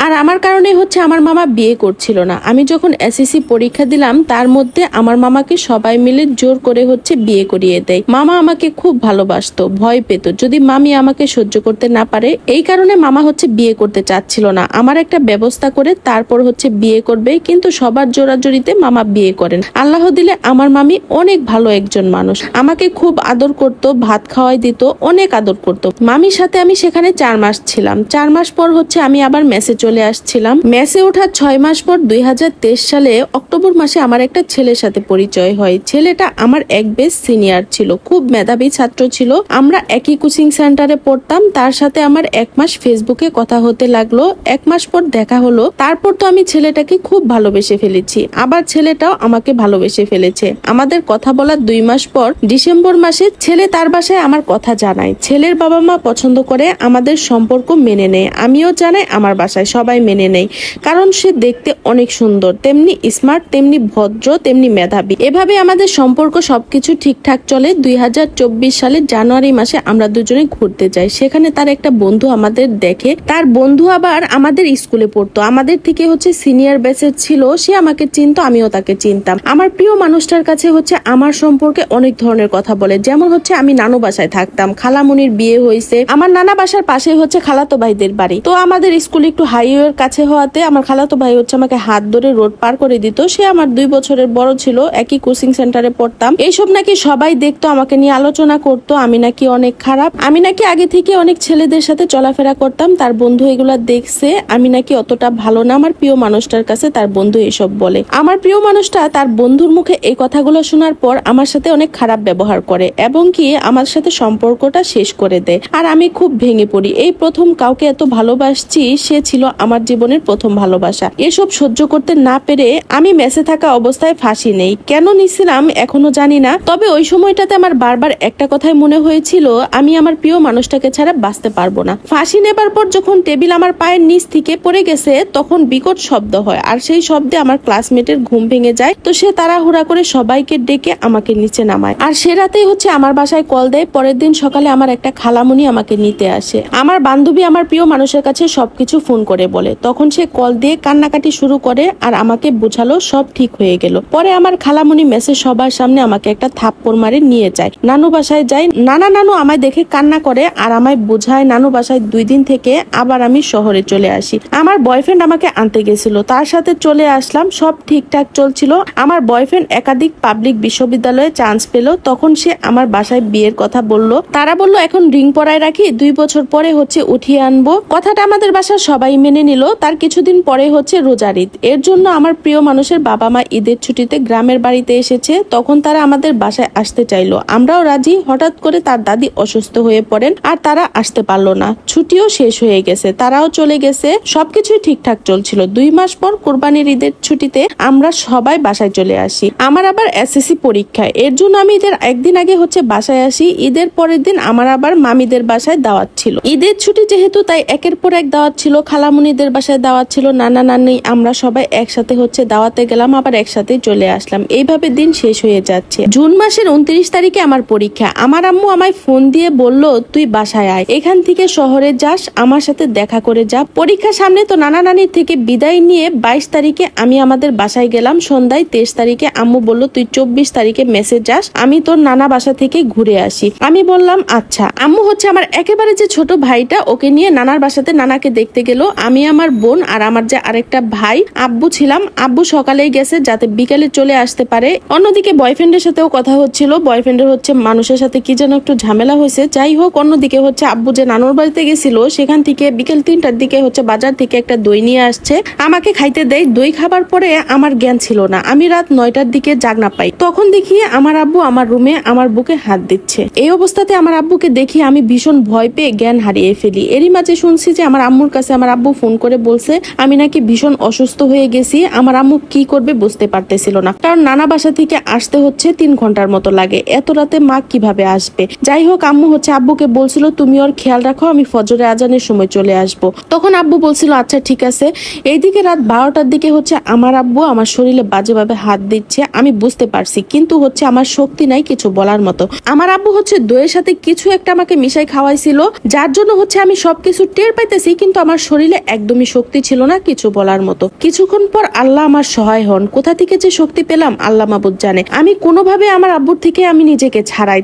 আর আমার কারণে হচ্ছে আমার মামা বিয়ে করছিল না। আমি যখন এসএসসি পরীক্ষা দিলাম তার মধ্যে আমার মামাকে সবাই মিলে জোর করে হচ্ছে বিয়ে করিয়ে দেয়। মামা আমাকে খুব ভালোবাসতো, ভয় পেত যদি মামি আমাকে সহ্য করতে না পারে। এই কারণে মামা হচ্ছে বিয়ে করতে চাচ্ছিল না। আমার একটা ব্যবস্থা করে তারপর হচ্ছে বিয়ে করবে, কিন্তু সবার জোরাজোরিতে মামা বিয়ে করেন। আল্লাহ দিলে আমার মামি অনেক ভালো একজন মানুষ, আমাকে খুব আদর করতো, ভাত খাওয়াই দিত, অনেক আদর করতো। মামির সাথে আমি সেখানে 4 মাস ছিলাম। 4 মাস পর হচ্ছে আমি আবার মেসে চলে আসছিলাম। মেসে ওঠার 6 মাস পর 2023 সালে অক্টোবর মাসে আমার একটা ছেলের সাথে পরিচয় হয়। ছেলেটা আমার এক বেশ সিনিয়র ছিল, খুব মেধাবী ছাত্র ছিল। আমরা একই কোচিং সেন্টারে পড়তাম। তার সাথে আমার 1 মাস ফেসবুকে কথা হতে লাগলো। 1 মাস পর দেখা হলো। তারপর তো আমি ছেলেটাকে খুব ভালোবেসে ফেলেছি, আবার ছেলেটাও আমাকে ভালোবেসে ফেলেছে। আমাদের কথা বলার 2 মাস পর ডিসেম্বর মাসে ছেলে তার বাসায় আমার কথা জানায়। ছেলের বাবা মা পছন্দ করে, আমাদের সম্পর্ক মেনে নেয়। আমিও জানাই, আমার বাসায় সবাই মেনে নেয়, কারণ সে দেখতে অনেক সুন্দর, তেমনি স্মার্ট, তেমনি ভদ্র, তেমনি মেধাবী। এভাবে আমাদের সম্পর্ক সবকিছু ঠিকঠাক চলে। 2024 সালের জানুয়ারি মাসে আমরা দুজনে ঘুরতে যাই। সেখানে তার একটা বন্ধু আমাদের দেখে। তার বন্ধু আবার আমাদের স্কুলে পড়তো, আমাদের থেকে হচ্ছে সিনিয়র ব্যাচের ছিল। সে আমাকে চিনতো, আমিও তাকে চিনতাম। আমার প্রিয় মানুষটার কাছে হচ্ছে আমার সম্পর্কে অনেক ধরনের কথা বলে। যেমন হচ্ছে আমি নানু বাসায় থাকতাম, খালামুনির বিয়ে হয়েছে। আমার নানা বাসার পাশে হচ্ছে খালাতো ভাইদের বাড়ি। তো আমাদের স্কুল একটু হাইওয়ের কাছে হওয়াতে আমার খালাতো ভাই হচ্ছে আমাকে হাত ধরে রোড পার করে দিত। সে আমার 2 বছরের বড় ছিল, একই কোচিং সেন্টারে পড়তাম। এইসব নাকি সবাই দেখতো, আমাকে নিয়ে আলোচনা করতো, আমি নাকি অনেক খারাপ, আমি নাকি আগে থেকে অনেক ছেলেদের সাথে চলাফেরা করতাম। তার বন্ধু এগুলা দেখছে, আমি নাকি অতটা ভালো না। আমার প্রিয় মানুষটার কাছে তার বন্ধু এসব বলে। আমার প্রিয় মানুষটা তার বন্ধুর মুখে এই কথাগুলো শোনার পর আমার সাথে অনেক খারাপ ব্যবহার করে এবং কি আমার সাথে সম্পর্কটা শেষ করে দেয়। আর আমি খুব ভেঙে পড়ি। এই প্রথম কাউকে এত ভালোবাসছি, সে ছিল আমার জীবনের প্রথম ভালোবাসা। এসব সহ্য করতে না পেরে আমি মেসে থাকা অবস্থায় ফাঁসি নেই। কেন নিছিলাম এখনো জানি না, তবে ওই সময়টাতে আমার বারবার একটা কথাই মনে হয়েছিল, আমি আমার প্রিয় মানুষটাকে ছাড়া বাঁচতে পারবো না। ফাঁসি নেবার পর যখন টেবিল আমার পায়ের নিচ থেকে পড়ে গেছে, তখন বিকট শব্দ হয়, আর সেই শব্দে আমার ক্লাসমেটের ঘুম ভেঙে যায়। তো সে তাড়াহুড়া করে সবাইকে ডেকে আমাকে নিচে নামায়। আর সে রাতেই হচ্ছে আমার বাসায় কল দেয়। পরের দিন সকালে আমার একটা খালামুনি আমাকে নিতে আসে। আমার বান্ধবী আমার প্রিয় মানুষের কাছে সবকিছু ফোন করে বলে। তখন সে কল দিয়ে কান্নাকাটি শুরু করে আর আমাকে বোঝালো সব ঠিক হয়ে গেল। পরে আমার খালামুনি মেসে সবার সামনে আমাকে একটা থাপ্পড় মারে নিয়ে যায়। নানু বাসায় যাই। নানু আমায় দেখে কান্না করে আর আমায় বোঝায়। নানু বাসায় 2 দিন থেকে আবার আমি শহরে চলে আসি। আমার বয়ফ্রেন্ড আমাকে আনতে গেছিল, তার সাথে চলে আসলাম। সব ঠিকঠাক চলছিল। আমার বয়ফ্রেন্ড একাধিক পাবলিক বিশ্ববিদ্যালয়ে চান্স পেল। তখন সে আমার বাসায় বিয়ের কথা বলল। তারা বলল এখন রিং পরায় রাখি, 2 বছর পরে হচ্ছে উঠিয়ে আনবো। কথাটা আমাদের বাসার সবাই মেনে নিল। তার কিছুদিন পরে হচ্ছে রোজার ঈদ। এর জন্য আমার প্রিয় মানুষের বাবা মা ঈদের ছুটিতে গ্রামের বাড়িতে এসেছে। তখন তারা আমাদের বাসায় আসতে চাইলো, আমরাও রাজি। হঠাৎ করে তার দাদি অসুস্থ হয়ে পড়েন আর তারা আসতে পারলো না। ছুটিও শেষ হয়ে গেছে, তারাও চলে গেছে। সবকিছুই ঠিকঠাক চলছিল। 2 মাস পর কোরবানির ঈদের ছুটিতে আমরা সবাই বাসায় চলে আসি। আমার আবার এসএসসি পরীক্ষা, এর জন্য আমি ঈদের একদিন আগে হচ্ছে বাসায় আসি। ঈদের পরের দিন আমার আবার মামিদের বাসায় দাওয়াত ছিল। ঈদের ছুটি যেহেতু, তাই একের পর এক দাওয়াত ছিল। খালামুনিদের বাসায় দাওয়াত ছিল, নানা নানি, আমরা সবাই একসাথে হচ্ছে দাওয়াতে গেলাম, আবার একসাথে চলে আসলাম। এইভাবে দিন শেষ হয়ে যাচ্ছে। জুন মাসের 29 তারিখে আমার পরীক্ষা। আমার আম্মু আমায় ফোন দিয়ে বলল, তুই বাসায় আয়, এখান থেকে শহরে যাস, আমার সাথে দেখা করে যা। পরীক্ষার সামনে তো নানা নানির থেকে বিদায় নিয়ে 22 তারিখে আমি আমাদের বাসায় গেলাম সন্ধ্যায়। 23 তারিখে আম্মু বলল, তুই 24 তারিখে মেসে যাস, আমি তোর নানা বাসা থেকে ঘুরে আসি। আমি বললাম আচ্ছা। আম্মু হচ্ছে আমার একেবারে যে ছোট ভাইটা, ওকে নিয়ে নানার বাসাতে নানাকে দেখতে গেল। আমি, আমার বোন আর আমার যে আরেকটা ভাই, আব্বু ছিলাম। আব্বু সকালেই গেছে যাতে বিকেলে চলে আসতে পারে। অন্যদিকে বয়ফ্রেন্ডের সাথেও কথা হচ্ছিল। বয়ফ্রেন্ডের হচ্ছে মানুষের সাথে কি যেন একটু ঝামেলা হয়েছে। যাই হোক, অন্যদিকে হচ্ছে আব্বু যে নানুর বাড়িতে গেছিল, সেখান থেকে বিকেল 3টার দিকে হচ্ছে বাজার থেকে একটা দই নিয়ে আসছে, আমাকে খাইতে দেয়। দই খাবার পরে আমার জ্ঞান ছিল না। আমি রাত 9টার দিকে জাগনা পাই। তখন দেখি আমার আব্বু আমার রুমে আমার বুকে হাত দিচ্ছে। এই অবস্থাতে আমার আব্বুকে দেখি আমি ভীষণ ভয় পেয়ে জ্ঞান হারিয়ে ফেলি। এরই মাঝে শুনছি যে আমার আম্মুর কাছে আমার আব্বু ফোন করে বলছে আমি নাকি ভীষণ অসুস্থ হয়ে গেছি। আমার আম্মু কি করবে বুঝতে পারতেছিল না, কারণ নানা বাসা থেকে আসতে হচ্ছে 3 ঘন্টার মতো লাগে। এত রাতে মা কিভাবে আসবে। যাই হোক, আম্মু হচ্ছে আব্বুকে বলছিল, তুমি ওর খেয়াল রাখো, আমি ফজরে আজানের সময় চলে আসবো। তখন আব্বু বলছিল আচ্ছা ঠিক আছে। এইদিকে রাত 12টার দিকে হচ্ছে আমার আব্বু আমার শরীরে বাজেভাবে হাত দিচ্ছে। আমি বুঝতে পারছি, কিন্তু হচ্ছে আমার শক্তি নাই কিছু বলার মতো। আমার আব্বু হচ্ছে দইয়ের সাথে কিছু একটা আমাকে মিশাই খাওয়াইছিল, যার জন্য হচ্ছে আমি সবকিছু টের পাইতেছি, কিন্তু আমার শরীরে একদমই শক্তি ছিল না কিছু বলার মতো। কিছুক্ষণ পর আল্লাহ আমার সহায় হন, কোথা থেকে যে শক্তি পেলাম আল্লাহ মাবুদ জানে। আমি কোনোভাবে আমার আব্বুর থেকে আমি নিজেকে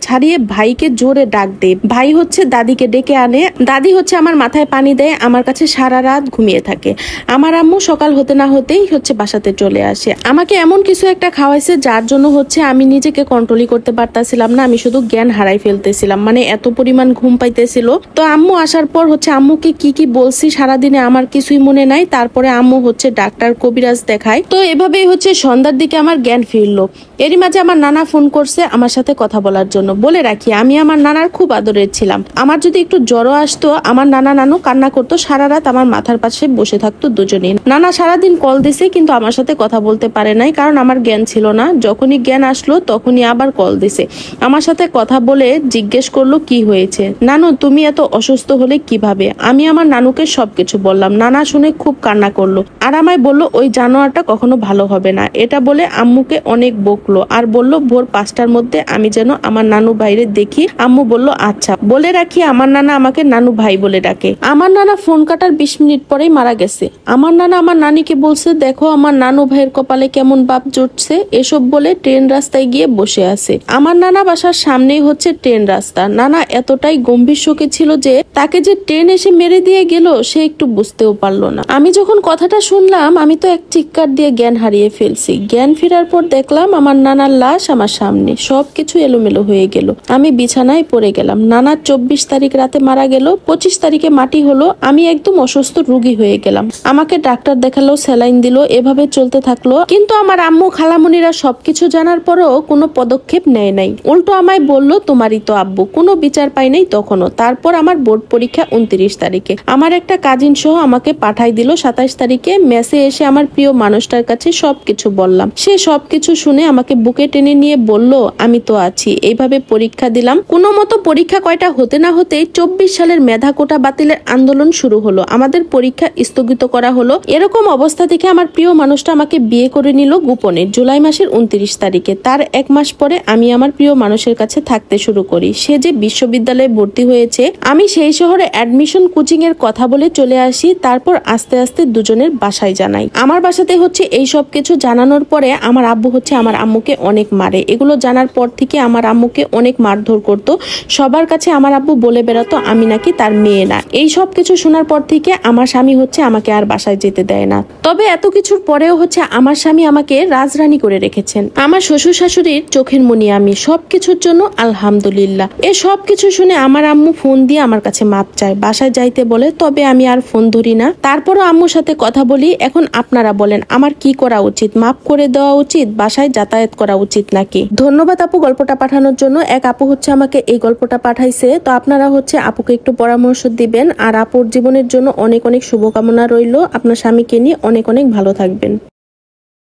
ছাড়িয়ে ভাইকে জোরে ডাক দেই। ভাই হচ্ছে দাদিকে ডেকে আনে, দাদি হচ্ছে আমার মাথায় পানি দেয়, আমার কাছে সারা রাত ঘুমিয়ে থাকে। আমার আম্মু সকাল হতে না হতেই হচ্ছে বাসাতে চলে আসে। আমাকে এমন কিছু একটা খাওয়াইছে যার জন্য হচ্ছে আমি নিজেকে কন্ট্রোলই করতে পারতাছিলাম না, আমি শুধু জ্ঞান হারাই ফেলতেছিলাম, মানে এত পরিমাণ ঘুম পাইতেছিল। তো আম্মু আসার পর হচ্ছে আম্মুকে কি কি বলছি সারাদিনে আমার কিছুই মনে নাই। তারপরে আম্মু হচ্ছে ডাক্তার কবিরাজ দেখায়। তো এভাবেই হচ্ছে সন্ধ্যার দিকে আমার জ্ঞান ফিরলো। এরই মাঝে আমার নানা ফোন করছে আমার সাথে কথা বলার জন্য। বলে রাখি আমি আমার নানার খুব আদরের ছিলাম। আমার যদি একটু জ্বরও আসতো আমার নানা নানু কান্না করতো, সারা রাত আমার মাথার পাশে বসে থাকতো দুজনেই। নানা সারাদিন কল দিছে কিন্তু আমার সাথে কথা বলতে পারে নাই, কারণ আমার জ্ঞান ছিল না। যখনই জ্ঞান আসলো তখনই আবার কল দিছে, আমার সাথে কথা বলে জিজ্ঞেস করলো কি হয়েছে। নানু তুমি এত অসুস্থ হলে কিভাবে? আমি আমার নানুকে সবকিছু বললাম। নানা শুনে খুব কান্না করলো আর আমায় বললো ওই জানোয়ারটা কখনো ভালো হবে না। এটা বলে আম্মুকে অনেক বকলো আর বলল ভোর 5টার মধ্যে আমি যেন আমার নানু ভাইরে দেখি। আম্মু বলল আচ্ছা। বলে রাখি আমার নানা আমাকে নানু ভাই বলে ডাকে। আমার নানা ফোন কাটার 20 মিনিট পরেই মারা গেছে। আমার নানা আমার নানিকে বলছে দেখো আমার নানু ভাইয়ের কপালে কেমন বাপ জুটছে। এসব বলে ট্রেন রাস্তায় গিয়ে বসে আছে। আমার নানা বাসার সামনেই হচ্ছে ট্রেন রাস্তা। নানা এতটাই গম্ভীর শোকে ছিল যে তাকে যে ট্রেন এসে মেরে দিয়ে গেল সে একটু বুঝতেও পারলো না। আমি যখন কথাটা শুনলাম আমি তো এক চিৎকার দিয়ে জ্ঞান হারিয়ে ফেলছি। জ্ঞান ফেরার পর দেখলাম আমার নানার লাশ আমার সামনে, সবকিছু এলোমেলো হয়ে গেল। আমি বিছানায় পড়ে গেলাম। নানা 24 তারিখ রাতে মারা গেল, 25 তারিখে মাটি হলো। আমি একদম অসুস্থ রোগী হয়ে গেলাম। আমাকে ডাক্তার দেখালো, স্যালাইন দিল, এভাবে চলতে থাকলো। কিন্তু আমার আম্মু খালামুনিরা সবকিছু জানার পরও কোনো পদক্ষেপ নেয় নাই। উল্টো আমায় বলল তোমারই তো আব্বু, কোনো বিচার পাই নাই তখনও। তারপর আমার বোর্ড পরীক্ষা 29 তারিখে। আমার একটা কাজিন সহ আমাকে পাঠাই দিল 27 তারিখে। মেসে এসে আমার প্রিয় মানুষটার কাছে সবকিছু বললাম। সে সবকিছু শুনে আমাকে বুকে টেনে নিয়ে বলল আমি তো আছি। এইভাবে পরীক্ষা দিলাম। কোনো মতো পরীক্ষা কয়টা হতে না হতেই 24 সালের মেধা কোটা বাতিলের আন্দোলন শুরু হলো। আমাদের পরীক্ষা স্থগিত করা হলো। এরকম অবস্থা থেকে আমার প্রিয় মানুষটা আমাকে বিয়ে করে নিল গোপনে জুলাই মাসের 29 তারিখে। তার 1 মাস পরে আমি আমার প্রিয় মানুষের কাছে থাকতে শুরু করি। সে যে বিশ্ববিদ্যালয়ে ভর্তি হয়েছে, আমি সেই শহরে অ্যাডমিশন কোচিং এর কথা বলে চলে আসি। তারপর আস্তে আস্তে দুজনের বাসায় জানাই। আমার বাসাতে হচ্ছে এই সব কিছু জানানোর পরে আমার আব্বু হচ্ছে আমার আম্মুকে অনেক মারে। এগুলো জানার পর থেকে আমার আম্মুকে অনেক মারধর করতো। সবার কাছে আমার আব্বু বলে বেড়াতো আমি নাকি তার মেয়ে না। এই সব কিছু শোনার পর থেকে আমার স্বামী হচ্ছে আমাকে আর বাসায় যেতে দেয় না। তবে এত কিছুর পরেও হচ্ছে আমার স্বামী আমাকে রাজরানী করে রেখেছেন। আমার শ্বশুর শাশুড়ির চোখের মনি আমি। সবকিছুর জন্য আলহামদুলিল্লাহ। এ সব কিছু শুনে আমার আম্মু ফোন দিয়ে আমার কাছে মাপ চায়, বাসায় যাইতে বলে। তবে আমি আর ফোন ধরি না। তারপরও আম্মুর সাথে কথা বলি। এখন আপনারা বলেন আমার কি করা উচিত? মাপ করে দেওয়া উচিত, বাসায় যাতায়াত করা উচিত নাকি? ধন্যবাদ আপু গল্পটা পাঠানোর জন্য। এক আপু হচ্ছে আমাকে এই গল্পটা পাঠাইছে। তো আপনারা হচ্ছে আপুকে একটু পরামর্শ দিবেন। আর আপুর জীবনের জন্য অনেক অনেক শুভকামনা রইল। আপনার স্বামীকে নিয়ে অনেক অনেক ভালো থাকবেন।